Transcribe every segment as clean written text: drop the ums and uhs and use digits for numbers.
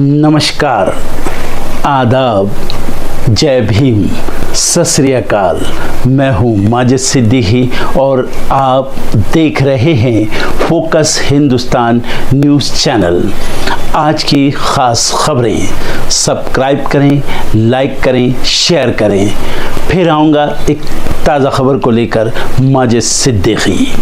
नमस्कार, आदाब, जय भीम, सत श्री अकाल। मैं हूँ माजिद सिद्दीकी और आप देख रहे हैं फोकस हिंदुस्तान न्यूज़ चैनल। आज की ख़ास खबरें सब्सक्राइब करें, लाइक करें, शेयर करें। फिर आऊँगा एक ताज़ा खबर को लेकर माजिद सिद्दीकी।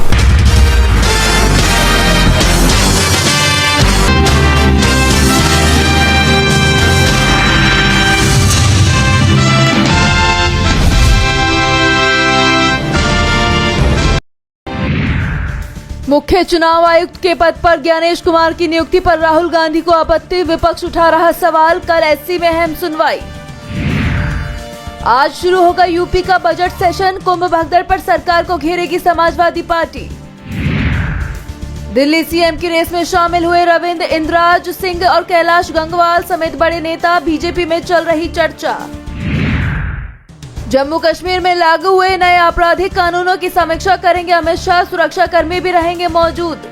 मुख्य चुनाव आयुक्त के पद पर ज्ञानेश कुमार की नियुक्ति पर राहुल गांधी को आपत्ति, विपक्ष उठा रहा सवाल। कल एससी में अहम सुनवाई। आज शुरू होगा यूपी का बजट सेशन, कुंभ भगदड़ पर सरकार को घेरेगी समाजवादी पार्टी। दिल्ली सीएम की रेस में शामिल हुए रविंद्र इंद्राज सिंह और कैलाश गंगवाल समेत बड़े नेता, बीजेपी में चल रही चर्चा। जम्मू कश्मीर में लागू हुए नए आपराधिक कानूनों की समीक्षा करेंगे अमित शाह, सुरक्षा कर्मी भी रहेंगे मौजूद।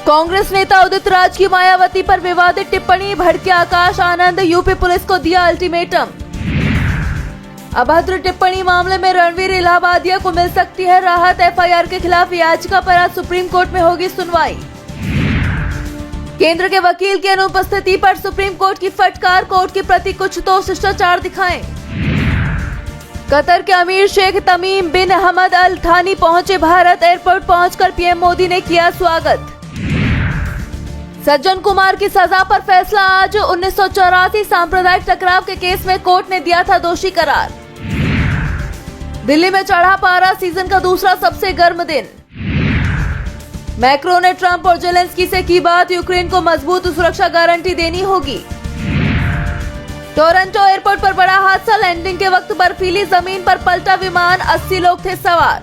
कांग्रेस नेता उदित राज की मायावती पर विवादित टिप्पणी, भड़के आकाश आनंद, यूपी पुलिस को दिया अल्टीमेटम। अभद्र टिप्पणी मामले में रणवीर इलाहाबादिया को मिल सकती है राहत, एफआईआर के खिलाफ याचिका पर आज सुप्रीम कोर्ट में होगी सुनवाई। केंद्र के वकील की अनुपस्थिति पर सुप्रीम कोर्ट की फटकार, कोर्ट के प्रति कुछ तो शिष्टाचार दिखाएं। कतर के अमीर शेख तमीम बिन हमद अल थानी पहुंचे भारत, एयरपोर्ट पहुंचकर पीएम मोदी ने किया स्वागत। सज्जन कुमार की सजा पर फैसला आज, 1984 सांप्रदायिक टकराव के केस में कोर्ट ने दिया था दोषी करार। दिल्ली में चढ़ा पारा, सीजन का दूसरा सबसे गर्म दिन। मैक्रो ने ट्रंप और जेलेंस्की से की बात, यूक्रेन को मजबूत सुरक्षा गारंटी देनी होगी। टोरंटो एयरपोर्ट पर बड़ा हादसा, लैंडिंग के वक्त बर्फीली जमीन पर पलटा विमान, 80 लोग थे सवार।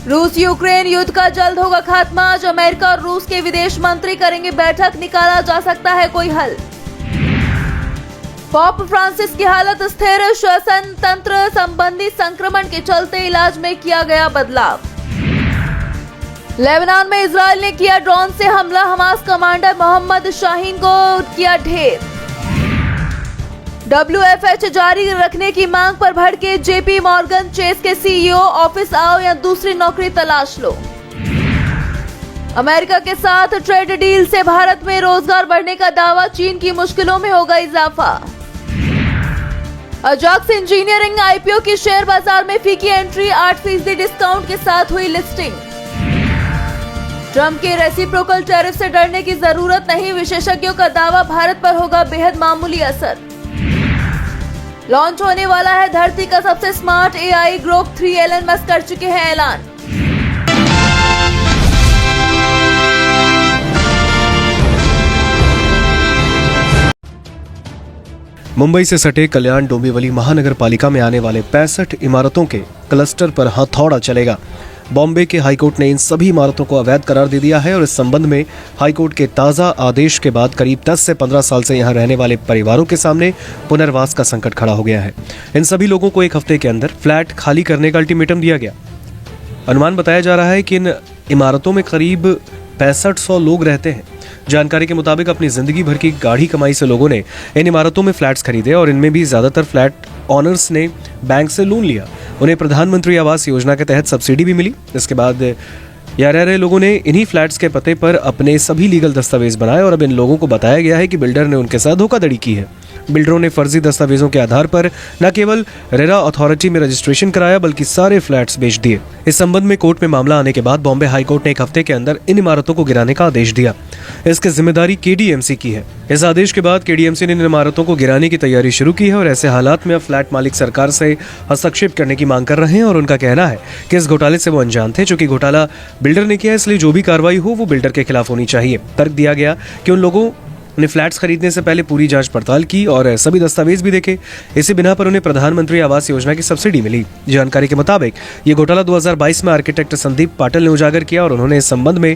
रूस यूक्रेन युद्ध का जल्द होगा खात्मा, आज अमेरिका और रूस के विदेश मंत्री करेंगे बैठक, निकाला जा सकता है कोई हल। पोप फ्रांसिस की हालत स्थिर, श्वसन तंत्र संबंधी संक्रमण के चलते इलाज में किया गया बदलाव। लेबनान में इजराइल ने किया ड्रोन से हमला, हमास कमांडर मोहम्मद शाहीन को किया ढेर। WFH जारी रखने की मांग पर भड़के JP मॉर्गन चेस के CEO, ऑफिस आओ या दूसरी नौकरी तलाश लो। अमेरिका के साथ ट्रेड डील से भारत में रोजगार बढ़ने का दावा, चीन की मुश्किलों में होगा इजाफा। अजाक्स इंजीनियरिंग IPO की शेयर बाजार में फीकी एंट्री, 8% डिस्काउंट के साथ हुई लिस्टिंग। ट्रंप के रेसिप्रोकल टैरिफ से डरने की जरूरत नहीं, विशेषज्ञों का दावा, भारत पर होगा बेहद मामूली असर। लॉन्च होने वाला है धरती का सबसे smart AI Grok 3, Elon Musk कर चुके हैं ऐलान। मुंबई से सटे कल्याण डोंबिवली महानगर पालिका में आने वाले 65 इमारतों के क्लस्टर पर हथौड़ा चलेगा। बॉम्बे के हाईकोर्ट ने इन सभी इमारतों को अवैध करार दे दिया है और इस संबंध में हाईकोर्ट के ताज़ा आदेश के बाद करीब 10 से 15 साल से यहां रहने वाले परिवारों के सामने पुनर्वास का संकट खड़ा हो गया है। इन सभी लोगों को एक हफ्ते के अंदर फ्लैट खाली करने का अल्टीमेटम दिया गया। अनुमान बताया जा रहा है कि इन इमारतों में करीब 6500 लोग रहते हैं। जानकारी के मुताबिक अपनी जिंदगी भर की गाढ़ी कमाई से लोगों ने इन इमारतों में फ्लैट्स खरीदे और इनमें भी ज्यादातर फ्लैट ऑनर्स ने बैंक से लोन लिया। उन्हें प्रधानमंत्री आवास योजना के तहत सब्सिडी भी मिली। इसके बाद यहाँ रह रहे लोगों ने इन्हीं फ्लैट्स के पते पर अपने सभी लीगल दस्तावेज बनाए और अब इन लोगों को बताया गया है कि बिल्डर ने उनके साथ धोखाधड़ी की है। बिल्डरों ने फर्जी दस्तावेजों के आधार पर न केवल रेरा अथॉरिटी में रजिस्ट्रेशन कराया बल्कि सारे फ्लैट्स बेच दिए। इस संबंध में कोर्ट में मामला आने के बाद बॉम्बे हाईकोर्ट ने एक हफ्ते के अंदर इन इमारतों को गिराने का आदेश दिया। इसकी जिम्मेदारी KDMC की है। इस आदेश के बाद KDMC ने इन इमारतों को गिराने की तैयारी शुरू की है और ऐसे हालात में अब फ्लैट मालिक सरकार से हस्तक्षेप करने की मांग कर रहे हैं और उनका कहना है कि इस घोटाले से वो अनजान थे। चूंकि घोटाला बिल्डर ने किया, इसलिए जो भी कार्रवाई हो वो बिल्डर के खिलाफ होनी चाहिए। तर्क दिया गया कि उन लोगों ने फ्लैट्स खरीदने से पहले पूरी जांच पड़ताल की और सभी दस्तावेज भी देखे। इसी बिना पर उन्हें प्रधानमंत्री आवास योजना की सब्सिडी मिली। जानकारी के मुताबिक ये घोटाला 2022 में आर्किटेक्ट संदीप पाटिल ने उजागर किया और उन्होंने इस संबंध में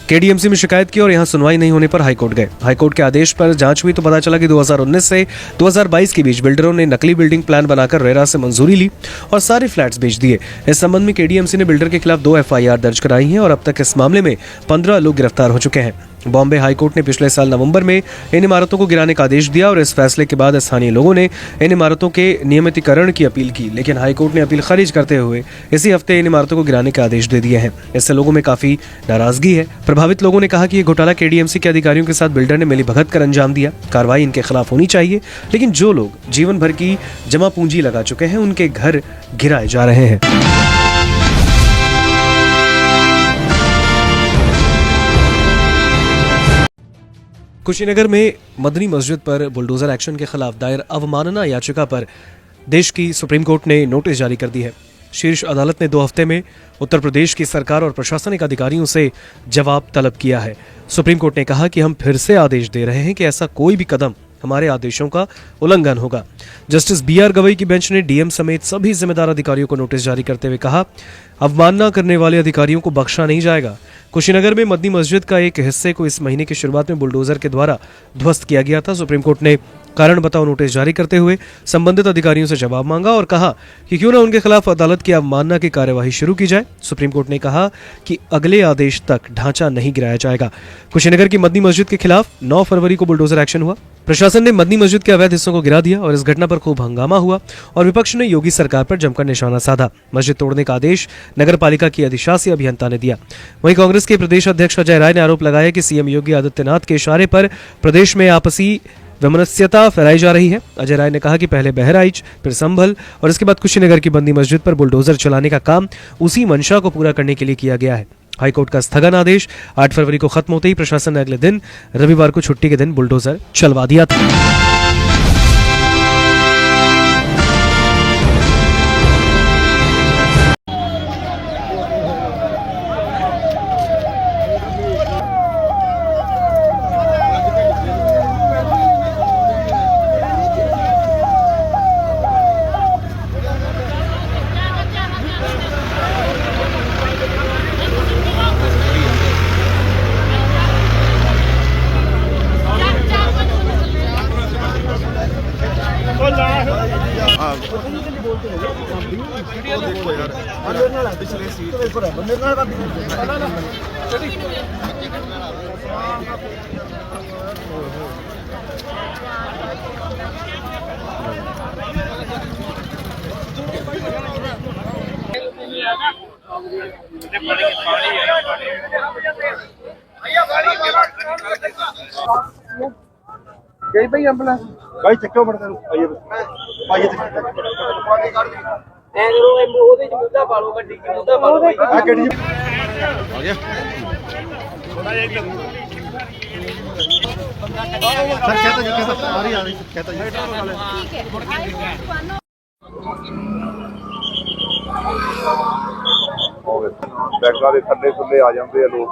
KDMC में शिकायत की और यहां सुनवाई नहीं होने पर हाईकोर्ट गए। हाईकोर्ट के आदेश पर जांच हुई तो पता चला कि 2019 से 2022 के बीच बिल्डरों ने नकली बिल्डिंग प्लान बनाकर रेरा से मंजूरी ली और सारे फ्लैट्स बेच दिए। इस संबंध में KDMC ने बिल्डर के खिलाफ 2 FIR दर्ज कराई हैं और अब तक इस मामले में 15 लोग गिरफ्तार हो चुके हैं। बॉम्बे हाईकोर्ट ने पिछले साल नवंबर में इन इमारतों को गिराने का आदेश दिया और इस फैसले के बाद स्थानीय लोगों ने इन इमारतों के नियमितीकरण की अपील की, लेकिन हाईकोर्ट ने अपील खारिज करते हुए इसी हफ्ते इन इमारतों को गिराने के आदेश दे दिए हैं। इससे लोगों में काफी नाराजगी है। प्रभावित लोगों ने कहा कि यह घोटाला केडीएमसी के अधिकारियों के साथ बिल्डर ने मिलीभगत कर अंजाम दिया। कार्रवाई इनके खिलाफ होनी चाहिए, लेकिन जो लोग जीवन भर की जमा पूंजी लगा चुके हैं उनके घर गिराए जा रहे हैं। कुशीनगर में मदनी मस्जिद पर बुलडोजर एक्शन के खिलाफ दायर अवमानना याचिका पर देश की सुप्रीम कोर्ट ने नोटिस जारी कर दी है। शीर्ष अदालत ने 2 हफ्ते में उत्तर प्रदेश की सरकार और प्रशासनिक अधिकारियों से जवाब तलब किया है। सुप्रीम कोर्ट ने कहा कि हम फिर से आदेश दे रहे हैं कि ऐसा कोई भी कदम हमारे आदेशों का उल्लंघन होगा। जस्टिस BR गवई की बेंच ने डीएम समेत सभी जिम्मेदार अधिकारियों को नोटिस जारी करते हुए कहा, अवमानना करने वाले अधिकारियों को बख्शा नहीं जाएगा। कुशीनगर में मदनी मस्जिद का एक हिस्से को इस महीने की शुरुआत में बुलडोजर के द्वारा ध्वस्त किया गया था। सुप्रीम कोर्ट ने कारण बताओ नोटिस जारी करते हुए संबंधित अधिकारियों से जवाब मांगा और कहा कि क्यों न उनके खिलाफ अदालत की अवमानना की कार्यवाही शुरू की जाए। सुप्रीम कोर्ट ने कहा कि अगले आदेश तक ढांचा नहीं गिराया जाएगा। कुशीनगर की मदनी मस्जिद के खिलाफ 9 फरवरी को बुलडोजर एक्शन हुआ। प्रशासन ने मदनी मस्जिद के अवैध हिस्सों को गिरा दिया और इस घटना पर खूब हंगामा हुआ और विपक्ष ने योगी सरकार पर जमकर निशाना साधा। मस्जिद तोड़ने का आदेश नगर पालिका की अधिशासी अभियंता ने दिया। वहीं कांग्रेस के प्रदेश अध्यक्ष अजय राय ने आरोप लगाया कि सीएम योगी आदित्यनाथ के इशारे पर प्रदेश में आपसी वैमनस्यता फैलाई जा रही है। अजय राय ने कहा कि पहले बहराइच, फिर संभल और इसके बाद कुशीनगर की बंदी मस्जिद पर बुलडोजर चलाने का काम उसी मंशा को पूरा करने के लिए किया गया है। हाईकोर्ट का स्थगन आदेश 8 फरवरी को खत्म होते ही प्रशासन ने अगले दिन रविवार को छुट्टी के दिन बुलडोजर चलवा दिया था। गई भाई एम्बुलेंस भाई ਚੱਕਿਓ ਮੜਦੇ ਨੂੰ ਭਾਈ ਭਾਈ ਪਾਣੀ ਕੱਢ ਦੀ ਐ ਕਰੋ ਉਹਦੇ ਚ ਮੁੱਦਾ ਪਾ ਲਓ ਗੱਡੀ ਚ ਮੁੱਦਾ ਪਾ ਲਓ ਆ ਗੱਡੀ ਆ ਗਿਆ ਥੋੜਾ ਜਿਹਾ ਸਰ कहता जी कहता आ रही कहता जी ਬੈਗਾਂ ਦੇ ਥੱਲੇ ਥੱਲੇ ਆ ਜਾਂਦੇ ਆ ਲੋਕ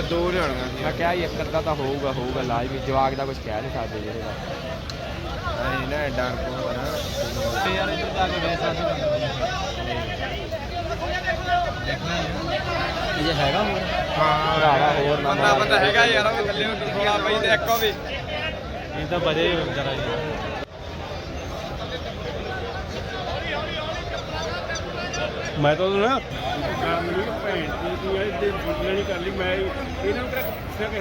ਦੋ ਲਿਆਉਣੀਆਂ ਸੀ ਮੈਂ ਕਿਹਾ ਇੱਕ ਅੱਧਾ ਤਾਂ ਹੋਊਗਾ ਲਾਜ਼ਮੀ ਜਵਾਕ ਦਾ ਕੁਝ ਕਹਿ ਨਹੀਂ ਸਕਦੇ ਜਿਹੜੇ ਦਾ ਨਹੀਂ ਨਾ ਡਰ ਕੋ ਨਾ ਯਾਰ ਇੱਧਰ ਜਾ ਕੇ ਵੈਸਾ ਦੇਖਣਾ ਇਹ ਹੈਗਾ ਹਾਂ ਭਰਾਵਾ ਹੋਰ ਬੰਦਾ ਹੈਗਾ ਯਾਰ ਉਹ ਥੱਲੇ ਥੋੜਾ ਪਈ ਤੇ ਇੱਕੋ ਵੀ ਇਹ ਤਾਂ ਬਜੇ ਜਰਾ ਜੀ ਮੈਂ ਤਾਂ ਨਾ ਕਰਨ ਲਈ ਭੈਣ ਦੀ ਇਹਦੇ ਬੁੱਢੇ ਨਹੀਂ ਕਰ ਲਈ ਮੈਂ ਇਹਨਾਂ ਨੂੰ ਕਿਹਾ ਕਿਸੇ ਨੇ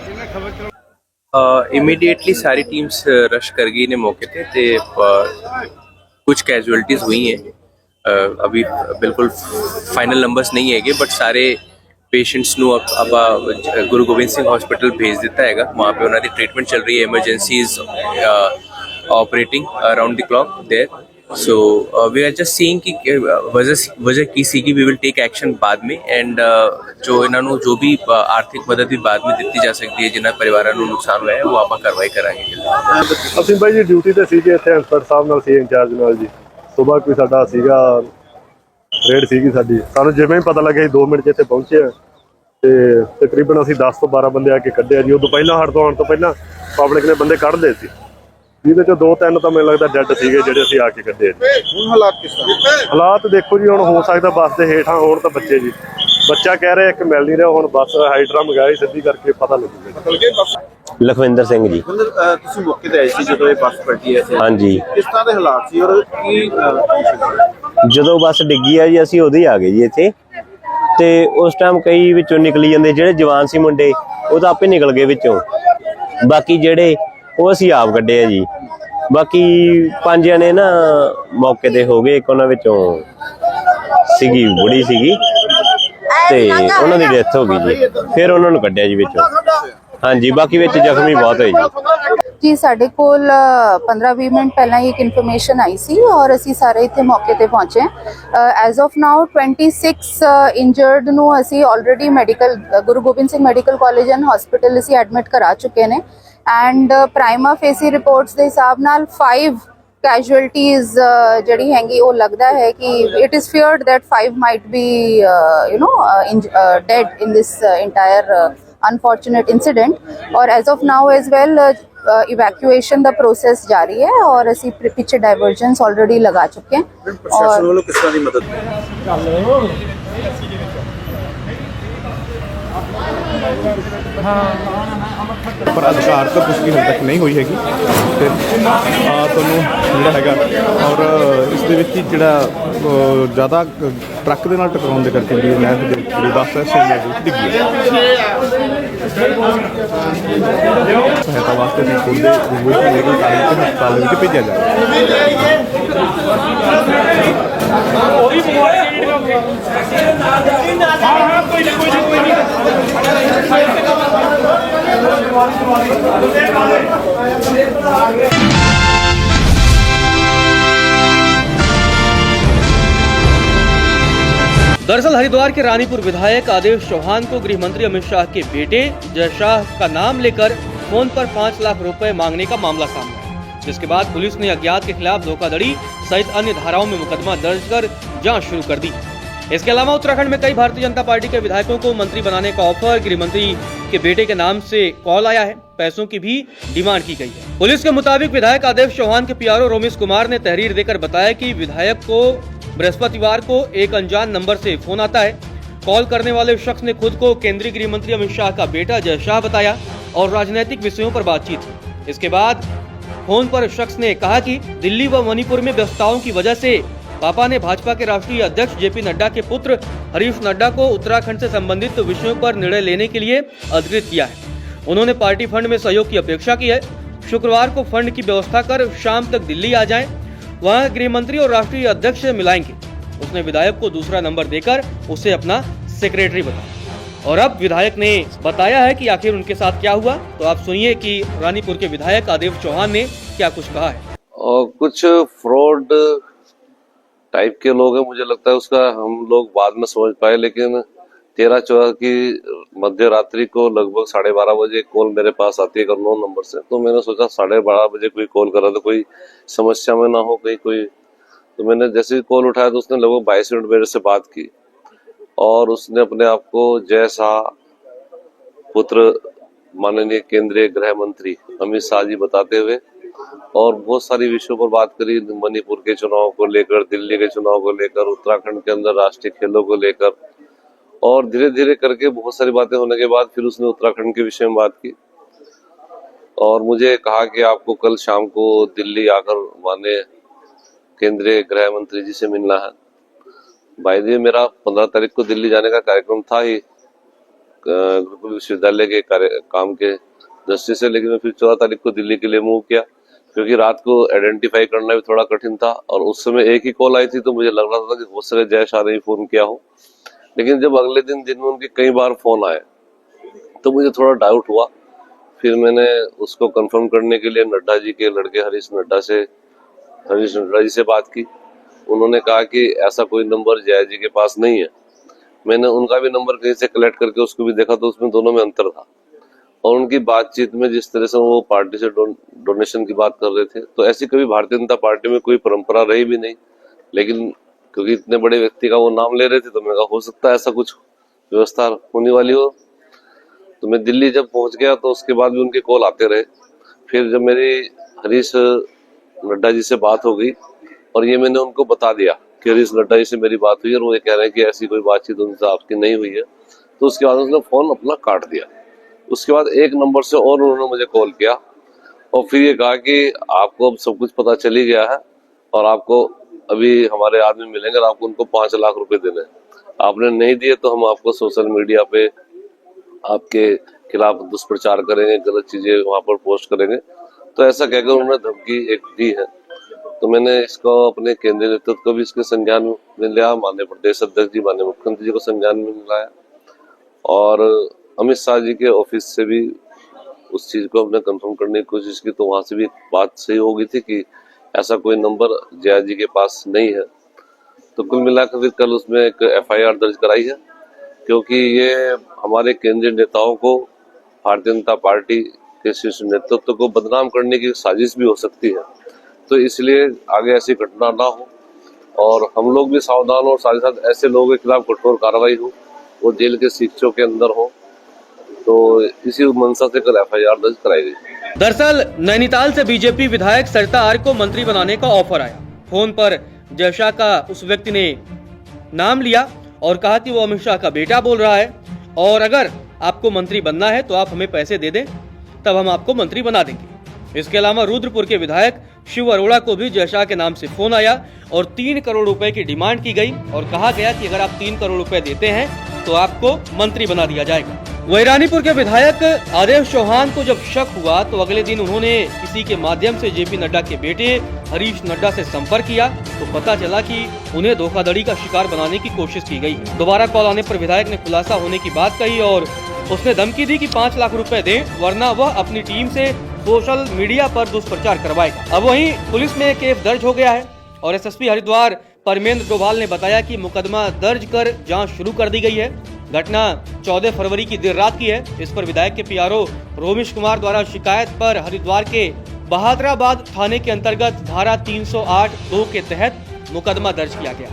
ਇਹਨਾਂ ਖਬਰ ਚਲਾ इमीडिएटली सारी टीम्स रश कर गई ने मौके ते कुछ कैजुअलिटीज़ हुई हैं अभी बिल्कुल फाइनल नंबर्स नहीं है बट सारे पेशेंट्स ਨੂੰ अब गुरु गोबिंद सिंह हॉस्पिटल भेज दिता है वहाँ पे उन्होंने ट्रीटमेंट चल रही है emergencies operating around the clock there so we are just seeing कि वजह की सी की वी विल टेक एक्शन बाद में एंड जो इन्होंने जो भी आर्थिक मदद भी बाद में दी जा सकती है जिन्हें परिवारों को नुकसान हुआ है वो आप कार्रवाई करांगे। ਅਸੀਂ ਬਾਈ ਜੀ ਡਿਊਟੀ ਤੇ ਸੀਗੇ ਇੱਥੇ ਇੰਸਪੈਕਟਰ ਸਾਹਿਬ ਨਾਲ ਸੀ ਇੰਚਾਰਜ ਨਾਲ ਜੀ ਸਵੇਰ ਕੋਈ ਸਾਡਾ ਸੀਗਾ ਰੇਡ ਸੀਗੀ ਸਾਡੀ ਸਾਨੂੰ ਜਿਵੇਂ ਹੀ ਪਤਾ ਲੱਗਿਆ 2 ਮਿੰਟ 'ਚ ਇੱਥੇ ਪਹੁੰਚੇ ਤੇ ਤਕਰੀਬਨ ਅਸੀਂ 10 ਤੋਂ 12 ਬੰਦੇ ਆ ਕੇ ਕੱਢਿਆ ਜੀ ਉਦੋਂ ਪਹਿਲਾਂ ਹੜ ਤੋਂ ਆਉਣ ਤੋਂ ਪਹਿਲਾਂ ਪਬਲਿਕ ਨੇ ਬੰਦੇ ਕੱਢ ਲਏ ਸੀ ਜਿਹਦੇ 'ਚ 2-3 ਤਾਂ ਮੈਨੂੰ ਲੱਗਦਾ ਡੈਡ ਸੀਗੇ ਜਿਹੜੇ ਅਸੀਂ ਆ ਕੇ ਕੱਢੇ ਹੁਣ ਹਾਲਾਤ ਕਿਸ ਤਰ੍ਹਾਂ ਹਾਲਾਤ ਦੇਖੋ ਜੀ ਹੁਣ ਹੋ ਸਕਦਾ ਬੱਸ ਦੇ ਹੇਠਾਂ ਹੋਣ ਤਾਂ ਬੱਚੇ ਜੀ ਬੱਚਾ ਕਹਿ ਰਿਹਾ ਇੱਕ ਮਿਲ ਨਹੀਂ ਰਿਹਾ ਹੁਣ ਬੱਸ ਹਾਈਡਰਾ ਮੰਗਾਈ ਸਿੱਧੀ ਕਰਕੇ ਪਤਾ ਲੱਗੂਗਾ। ਮਤਲਬ ਕਿ ਬੱਸ ਲਖਵਿੰਦਰ ਸਿੰਘ ਜੀ। ਤੁਸੀਂ ਮੌਕੇ ਤੇ ਆਏ ਸੀ ਜਦੋਂ ਇਹ ਬੱਸ ਪਲਟੀ ਹੈ ਹਾਂਜੀ, ਕਿਸ ਤਰ੍ਹਾਂ ਦੇ ਹਾਲਾਤ ਸੀ ਔਰ ਕੀ ਜਦੋਂ ਬੱਸ ਡਿੱਗੀ ਆ ਜੀ ਅਸੀਂ ਉਦੋਂ ਹੀ ਆ ਗਏ ਜੀ ਇੱਥੇ ਤੇ ਉਸ ਟਾਈਮ ਕਈ ਵਿੱਚੋਂ ਨਿਕਲੀ ਜਾਂਦੇ ਜਿਹੜੇ ਜਵਾਨ ਸੀ ਮੁੰਡੇ ਉਹ ਤਾਂ ਆਪੇ ਨਿਕਲ ਗਏ ਵਿੱਚੋਂ, ਬਾਕੀ ਜਿਹੜੇ ਉਹ ਅਸੀਂ ਆਪ ਕੱਢੇ ਆ ਜੀ। ਬਾਕੀ 5 ਜਣੇ ਨਾ ਮੌਕੇ ਤੇ ਹੋ ਗਏ, ਇੱਕ ਉਹਨਾਂ ਵਿੱਚੋਂ ਸੀਗੀ ਬੁੜੀ ਸੀਗੀ ਤੇ ਉਹਨਾਂ ਦੀ ਡੈਥ ਹੋ ਗਈ ਜੀ, ਫਿਰ ਉਹਨਾਂ ਨੂੰ ਕੱਢਿਆ ਜੀ ਵਿੱਚੋਂ। ਹਾਂਜੀ, ਬਾਕੀ ਵਿੱਚ ਜ਼ਖਮੀ ਬਹੁਤ ਹੋਏ ਜੀ। ਸਾਡੇ ਕੋਲ 15-20 ਮਿੰਟ ਪਹਿਲਾਂ ਹੀ ਇੱਕ ਇਨਫੋਰਮੇਸ਼ਨ ਆਈ ਸੀ ਔਰ ਅਸੀਂ ਸਾਰੇ ਇੱਥੇ ਮੌਕੇ ਤੇ ਪਹੁੰਚੇ। ਐਜ਼ ਆਫ ਨਾਓ 26 ਇੰਜਰਡ ਨੂੰ ਅਸੀਂ already medical Guru Gobind Singh medical college and hospital ਅਸੀਂ ਐਡਮਿਟ ਕਰਾ ਚੁੱਕੇ ਨੇ ਐਂਡ ਪ੍ਰਾਈਮਾ ਫੇਸੀ ਰਿਪੋਰਟਸ ਦੇ ਹਿਸਾਬ ਨਾਲ 5 casualties ਜਿਹੜੀ ਹੈਗੀ ਉਹ ਲੱਗਦਾ ਹੈ ਕਿ it is feared that 5 might be dead in this entire unfortunate incident और as of now as well evacuation the process ਜਾਰੀ ਹੈ ਔਰ ਅਸੀਂ ਪਿੱਛੇ divergence already ਲਗਾ ਚੁੱਕੇ ਹਾਂ। ਪ੍ਰਸ਼ਾਸਨ ਵੱਲੋਂ ਕਿਸ ਤਰ੍ਹਾਂ ਦੀ ਮਦਦ ਪਰ ਅਧਿਕਾਰਤ ਪੁਸ਼ਟੀ ਹਾਲੇ ਤੱਕ ਨਹੀਂ ਹੋਈ ਹੈਗੀ ਤੇ ਤੁਹਾਨੂੰ ਜਿਹੜਾ ਹੈਗਾ ਔਰ ਇਸ ਦੇ ਵਿੱਚ ਹੀ ਜਿਹੜਾ ਜ਼ਿਆਦਾ ਟਰੱਕ ਦੇ ਨਾਲ ਟਕਰਾਉਣ ਦੇ ਕਰਕੇ ਜਿਹੜੀ ਨਹਿਰ ਦੇ ਜਿਹੜੀ ਬੱਸ ਹੈ ਸੇਮ ਨਹਿਰ ਵਿੱਚ ਡਿੱਗੀ ਹੈ। ਸਹਾਇਤਾ ਵਾਸਤੇ ਅਸੀਂ ਖੁਦ ਦੇ ਮੈਡੀਕਲ ਕਾਲਜ ਤੇ ਹਸਪਤਾਲ ਵਿੱਚ ਭੇਜਿਆ ਜਾ दरअसल हरिद्वार के रानीपुर विधायक आदेश चौहान को गृह मंत्री अमित शाह के बेटे जय शाह का नाम लेकर फोन पर 5 लाख रुपए मांगने का मामला सामने आया, जिसके बाद पुलिस ने अज्ञात के खिलाफ धोखाधड़ी सहित अन्य धाराओं में मुकदमा दर्ज कर जांच शुरू कर दी। इसके अलावा उत्तराखंड में कई भारतीय जनता पार्टी के विधायकों को मंत्री बनाने का ऑफर गृह मंत्री के बेटे के नाम से कॉल आया है, पैसों की भी डिमांड की गई है। पुलिस के मुताबिक विधायक आदेश चौहान के पीआरओ रोमेश कुमार ने तहरीर देकर बताया कि विधायक को बृहस्पतिवार को एक अनजान नंबर से फोन आता है। कॉल करने वाले शख्स ने खुद को केंद्रीय गृह मंत्री अमित शाह का बेटा जय शाह बताया और राजनीतिक विषयों पर बातचीत हुई। इसके बाद फोन पर शख्स ने कहा कि दिल्ली व मणिपुर में व्यस्तताओं की वजह से पापा ने भाजपा के राष्ट्रीय अध्यक्ष जेपी नड्डा के पुत्र हरीश नड्डा को उत्तराखंड से संबंधित विषयों पर निर्णय लेने के लिए अधिकृत किया है। उन्होंने पार्टी फंड में सहयोग की अपेक्षा की है। शुक्रवार को फंड की व्यवस्था कर शाम तक दिल्ली आ जाएं, वहां गृह मंत्री और राष्ट्रीय अध्यक्ष से मिलाएंगे। उसने विधायक को दूसरा नंबर देकर उसे अपना सेक्रेटरी बताया और अब विधायक ने बताया है कि आखिर उनके साथ क्या हुआ। तो आप सुनिए कि रानीपुर के विधायक आदेश चौहान ने क्या कुछ कहा है। और कुछ फ्रॉड टाइप के लोग हैं, मुझे लगता है उसका हम लोग बाद में समझ पाए, लेकिन 13/14 की मध्य रात्रि को लगभग 12:30 बजे कॉल मेरे पास आती है एक अननोन नंबर से। तो मैंने सोचा 12:30 बजे कोई कॉल कर रहा था, कोई समस्या में ना हो कहीं कोई। तो मैंने जैसे ही कॉल उठाया तो उसने लगभग 22 मिनट मेरे से बात की और उसने अपने आप को जय शाह पुत्र माननीय केंद्रीय गृह मंत्री अमित शाह जी बताते हुए और बहुत सारी विषयों पर बात करी, मणिपुर के चुनाव को लेकर, दिल्ली के चुनाव को लेकर, उत्तराखंड के अंदर राष्ट्रीय खेलों को लेकर, और धीरे धीरे करके बहुत सारी बातें होने के बाद फिर उसने उत्तराखंड के विषय में बात की और मुझे कहा कि आपको कल शाम को दिल्ली आकर माननीय केंद्रीय गृह मंत्री जी से मिलना है। भाई जी मेरा 15 तारीख को दिल्ली जाने का कार्यक्रम था ही गुरुकुल विश्वविद्यालय के काम के दृष्टि से, लेकिन मैं फिर 14 तारीख को दिल्ली के लिए मूव किया क्योंकि रात को आइडेंटिफाई करना भी थोड़ा कठिन था और उस समय एक ही कॉल आई थी तो मुझे लग रहा था कि हो सके जय शाह ने ही फोन किया हो। लेकिन जब अगले दिन में उनके कई बार फोन आए तो मुझे थोड़ा डाउट हुआ। फिर मैंने उसको कंफर्म करने के लिए नड्डा जी के लड़के हरीश नड्डा से हरीश नड्डा जी से बात की। उन्होंने कहा कि ऐसा कोई नंबर जया जी के पास नहीं है। मैंने उनका भी नंबर कहीं से कलेक्ट करके उसको भी देखा, तो उसमें दोनों में अंतर था। और उनकी बातचीत में जिस तरह से वो पार्टी से डोनेशन की बात कर रहे थे, तो ऐसी कभी भारतीय जनता पार्टी में कोई परंपरा रही भी नहीं। लेकिन क्योंकि इतने बड़े व्यक्ति का वो नाम ले रहे थे, तो मैंने कहा हो सकता है ऐसा कुछ व्यवस्था होने वाली हो। तो मैं दिल्ली जब पहुंच गया तो उसके बाद भी उनके कॉल आते रहे। फिर जब मेरी हरीश नड्डा जी से बात हो गई और ये मैंने उनको बता दिया कि हरीश नड्डा जी से मेरी बात हुई और वो ये कह रहे हैं कि ऐसी कोई बातचीत उनसे आपकी नहीं हुई है, तो उसके बाद उसने फोन अपना काट दिया। उसके बाद एक नंबर से और उन्होंने मुझे कॉल किया और फिर ये कहा कि आपको अब सब कुछ पता चल ही गया है और आपको अभी हमारे आदमी मिलेंगे और आपको उनको 5 लाख रुपए देने हैं। आपने नहीं दिए तो हम आपको सोशल मीडिया पे आपके खिलाफ दुष्प्रचार करेंगे, गलत चीजें वहां पर पोस्ट करेंगे। तो ऐसा कहकर उन्होंने धमकी एक दी है। तो मैंने इसको अपने केंद्रीय नेतृत्व को भी इसके संज्ञान में लिया, माननीय प्रदेश अध्यक्ष जी, माननीय मुख्यमंत्री जी को संज्ञान में मिलाया और अमित शाह जी के ऑफिस से भी उस चीज को हमने कंफर्म करने की कोशिश की। तो वहां से भी बात सही हो गई थी कि ऐसा कोई नंबर जया जी के पास नहीं है। तो कुल मिलाकर फिर कल उसमें एक FIR दर्ज कराई है, क्योंकि ये हमारे केंद्रीय नेताओं को, भारतीय जनता पार्टी के शीर्ष नेतृत्व को बदनाम करने की साजिश भी हो सकती है। तो इसलिए आगे ऐसी घटना ना हो और हम लोग भी सावधान हो और साथ ही साथ ऐसे लोगों के खिलाफ कठोर कार्रवाई हो, वो जेल के शिक्षों के अंदर हो। तो इसी मंशा से कल FIR दर्ज कराई गई। दरअसल नैनीताल से बीजेपी विधायक सरिता आर्य को मंत्री बनाने का ऑफर आया। फोन पर जय शाह का उस व्यक्ति ने नाम लिया और कहा कि वो अमित शाह का बेटा बोल रहा है और अगर आपको मंत्री बनना है तो आप हमें पैसे दे दें, तब हम आपको मंत्री बना देंगे। इसके अलावा रुद्रपुर के विधायक शिव अरोड़ा को भी जय शाह के नाम से फोन आया और 3 करोड़ रुपए की डिमांड की गई और कहा गया कि अगर आप 3 करोड़ रुपए देते हैं तो आपको मंत्री बना दिया जाएगा। वहीं रानीपुर के विधायक आदेश चौहान को जब शक हुआ तो अगले दिन उन्होंने किसी के माध्यम से जेपी नड्डा के बेटे हरीश नड्डा से संपर्क किया तो पता चला कि उन्हें धोखाधड़ी का शिकार बनाने की कोशिश की गई। दोबारा कॉल आने पर विधायक ने खुलासा होने की बात कही और उसने धमकी दी कि 5 लाख रुपए दें वरना वह अपनी टीम से सोशल मीडिया पर दुष्प्रचार करवाएगा। अब वहीं पुलिस में केस दर्ज हो गया है और SSP हरिद्वार परमेंद्र डोभाल ने बताया कि मुकदमा दर्ज कर जांच शुरू कर दी गई है। घटना 14 फरवरी की देर रात की है। इस पर विधायक के PRO रोमेश कुमार द्वारा शिकायत पर हरिद्वार के बहादुराबाद थाने के अंतर्गत धारा 308(2) के तहत मुकदमा दर्ज किया गया।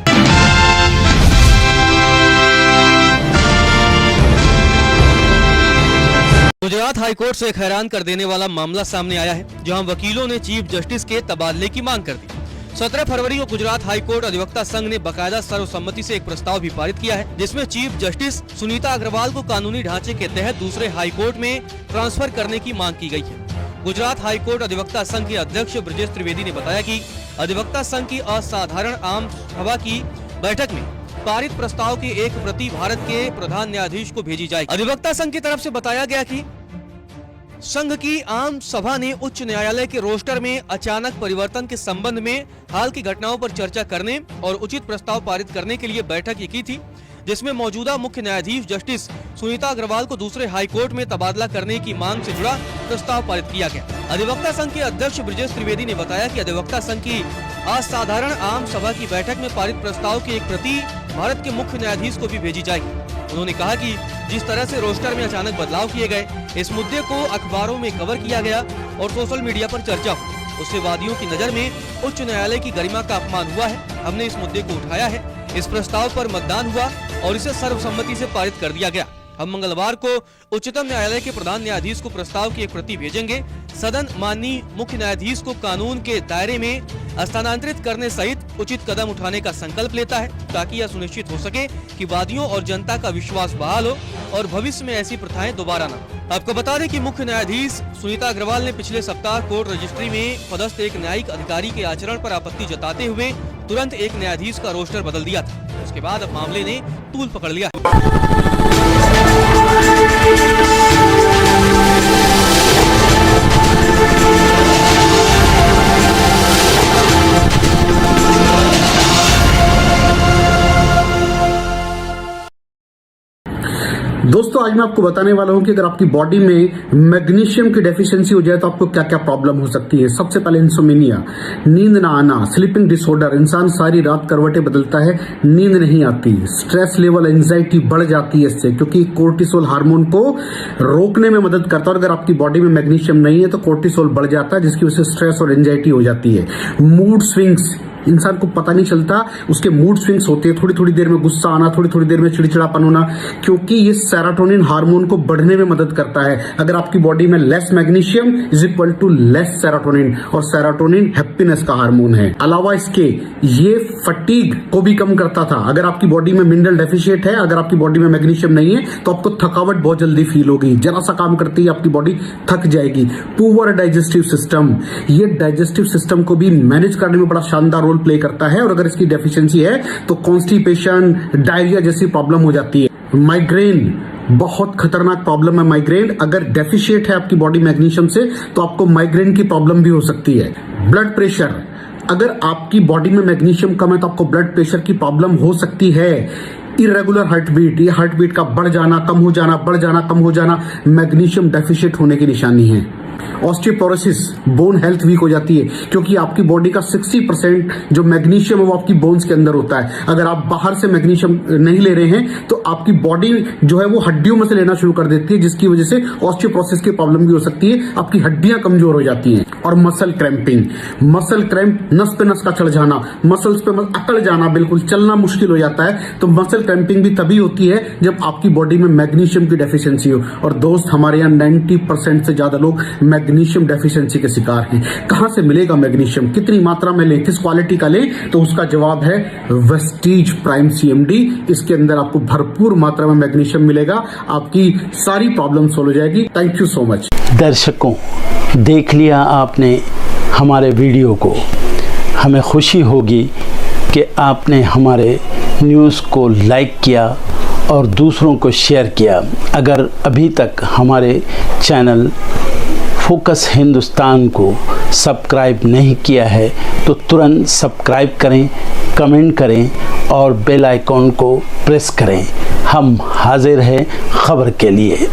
गुजरात हाईकोर्ट से एक हैरान कर देने वाला मामला सामने आया है, जहां वकीलों ने चीफ जस्टिस के तबादले की मांग कर दी। 17 फरवरी को गुजरात हाईकोर्ट अधिवक्ता संघ ने बकायदा सर्वसम्मति से एक प्रस्ताव भी पारित किया है, जिसमें चीफ जस्टिस सुनीता अग्रवाल को कानूनी ढांचे के तहत दूसरे हाईकोर्ट में ट्रांसफर करने की मांग की गई है। गुजरात हाईकोर्ट अधिवक्ता संघ के अध्यक्ष ब्रजेश त्रिवेदी ने बताया कि अधिवक्ता संघ की असाधारण आम सभा की बैठक में पारित प्रस्ताव की एक प्रति भारत के प्रधान न्यायाधीश को भेजी जाएगी। अधिवक्ता संघ की तरफ से बताया गया कि संघ की आम सभा ने उच्च न्यायालय के रोस्टर में अचानक परिवर्तन के संबंध में हाल की घटनाओं पर चर्चा करने और उचित प्रस्ताव पारित करने के लिए बैठक की थी, जिसमें मौजूदा मुख्य न्यायाधीश जस्टिस सुनीता अग्रवाल को दूसरे हाईकोर्ट में तबादला करने की मांग से जुड़ा प्रस्ताव पारित किया गया। अधिवक्ता संघ के अध्यक्ष ब्रजेश त्रिवेदी ने बताया कि अधिवक्ता संघ की असाधारण आम सभा की बैठक में पारित प्रस्ताव की एक प्रति भारत के मुख्य न्यायाधीश को भी भेजी जाएगी। उन्होंने कहा कि जिस तरह से रोस्टर में अचानक बदलाव किए गए, इस मुद्दे को अखबारों में कवर किया गया और सोशल मीडिया पर चर्चा हुई, उससे वादियों की नजर में उच्च न्यायालय की गरिमा का अपमान हुआ है। हमने इस मुद्दे को उठाया है, इस प्रस्ताव पर मतदान हुआ और इसे सर्वसम्मति से पारित कर दिया गया। हम मंगलवार को उच्चतम न्यायालय के प्रधान न्यायाधीश को प्रस्ताव की एक प्रति भेजेंगे। सदन माननीय मुख्य न्यायाधीश को कानून के दायरे में स्थानांतरित करने सहित उचित कदम उठाने का संकल्प लेता है, ताकि यह सुनिश्चित हो सके कि वादियों और जनता का विश्वास बहाल हो और भविष्य में ऐसी प्रथाएं दोबारा न। आपको बता दें कि मुख्य न्यायाधीश सुनीता अग्रवाल ने पिछले सप्ताह कोर्ट रजिस्ट्री में पदस्थ एक न्यायिक अधिकारी के आचरण पर आपत्ति जताते हुए तुरंत एक न्यायाधीश का रोस्टर बदल दिया था। उसके बाद अब मामले ने तूल पकड़ लिया। दोस्तों आज मैं आपको बताने वाला हूं कि अगर आपकी बॉडी में मैग्नीशियम की डेफिशिएंसी हो जाए तो आपको क्या क्या प्रॉब्लम हो सकती है। सबसे पहले इंसोमेनिया, नींद ना आना, स्लीपिंग डिसऑर्डर, इंसान सारी रात करवटें बदलता है, नींद नहीं आती, स्ट्रेस लेवल, एंजाइटी बढ़ जाती है इससे, क्योंकि कोर्टिसोल हार्मोन को रोकने में मदद करता है। और अगर आपकी बॉडी में मैग्नीशियम नहीं है तो कोर्टिसोल बढ़ जाता है, जिसकी वजह से स्ट्रेस और एंजाइटी हो जाती है। मूड स्विंग्स, इंसान को पता नहीं चलता उसके मूड स्विंग्स होते हैं, थोड़ी थोड़ी देर में गुस्सा आना, थोड़ी थोड़ी देर में चिड़चिड़ापन होना, क्योंकि ये सेरोटोनिन हार्मोन को बढ़ने में मदद करता है। अगर आपकी बॉडी में less magnesium is equal to less serotonin, और सेरोटोनिन हैप्पीनेस का हार्मोन है। अलावा इसके ये फटीग को भी कम करता था। अगर आपकी बॉडी में मिनरल डेफिशिएट है, अगर आपकी बॉडी में मैग्नीशियम नहीं है तो आपको थकावट बहुत जल्दी फील होगी, जरा सा काम करती है आपकी बॉडी थक जाएगी। पुअर डाइजेस्टिव सिस्टम, ये डाइजेस्टिव सिस्टम को भी मैनेज करने में बड़ा शानदार रोल प्ले करता है, और अगर इसकी डेफिशिएंसी है तो कॉन्स्टिपेशन, डायरिया जैसी प्रॉब्लम हो जाती है। माइग्रेन, बहुत खतरनाक प्रॉब्लम है माइग्रेन। अगर डेफिशिएट है आपकी बॉडी मैग्नीशियम से तो आपको माइग्रेन की प्रॉब्लम भी हो सकती है। ब्लड प्रेशर, अगर आपकी बॉडी में मैग्नीशियम कम है तो आपको ब्लड प्रेशर की प्रॉब्लम हो सकती है। इरेगुलर हार्टबीट, ये हार्टबीट का बढ़ जाना, कम हो जाना, बढ़ जाना, कम हो जाना, मैग्नीशियम डेफिशिएट होने की निशानी है। ऑस्टियोपोरोसिस, बोन हेल्थ वीक हो जाती है, क्योंकि आपकी बॉडी का 60% जो मैग्नीशियम है वो आपकी बोन्स के अंदर होता है। अगर आप बाहर से मैग्नीशियम नहीं ले रहे हैं तो आपकी बॉडी जो है वो हड्डियों में से लेना शुरू कर देती है, जिसकी वजह से ऑस्टियोपोरोसिस की प्रॉब्लम भी हो सकती है, आपकी हड्डियां कमजोर हो जाती हैं। और मसल क्रैम्पिंग, मसल क्रैम्प, नस पे नस का चढ़ जाना, मसल्स पे अकड़ जाना, बिल्कुल चलना मुश्किल हो जाता है। तो मसल क्रैम्पिंग भी तभी होती है जब आपकी बॉडी में मैग्नीशियम की डेफिशिएंसी हो। और दोस्त, हमारे यहाँ 90% से ज्यादा लोग मैग्नीशियम डेफिशिएंसी के शिकार हैं। कहां से मिलेगा मैग्नीशियम, कितनी मात्रा में लें, किस क्वालिटी का लें? तो उसका जवाब है वेस्टीज प्राइम CMD। इसके अंदर आपको भरपूर मात्रा में मैग्नीशियम मिलेगा, आपकी सारी प्रॉब्लम सॉल्व हो जाएगी। Thank you so much. दर्शकों, देख लिया आपने हमारे वीडियो को। हमें खुशी होगी कि आपने हमारे न्यूज़ को लाइक किया और दूसरों को शेयर किया। अगर अभी तक हमारे चैनल फोकस हिंदुस्तान को सब्सक्राइब नहीं किया है तो तुरंत सब्सक्राइब करें, कमेंट करें और बेल आइकॉन को प्रेस करें। हम हाजिर हैं खबर के लिए।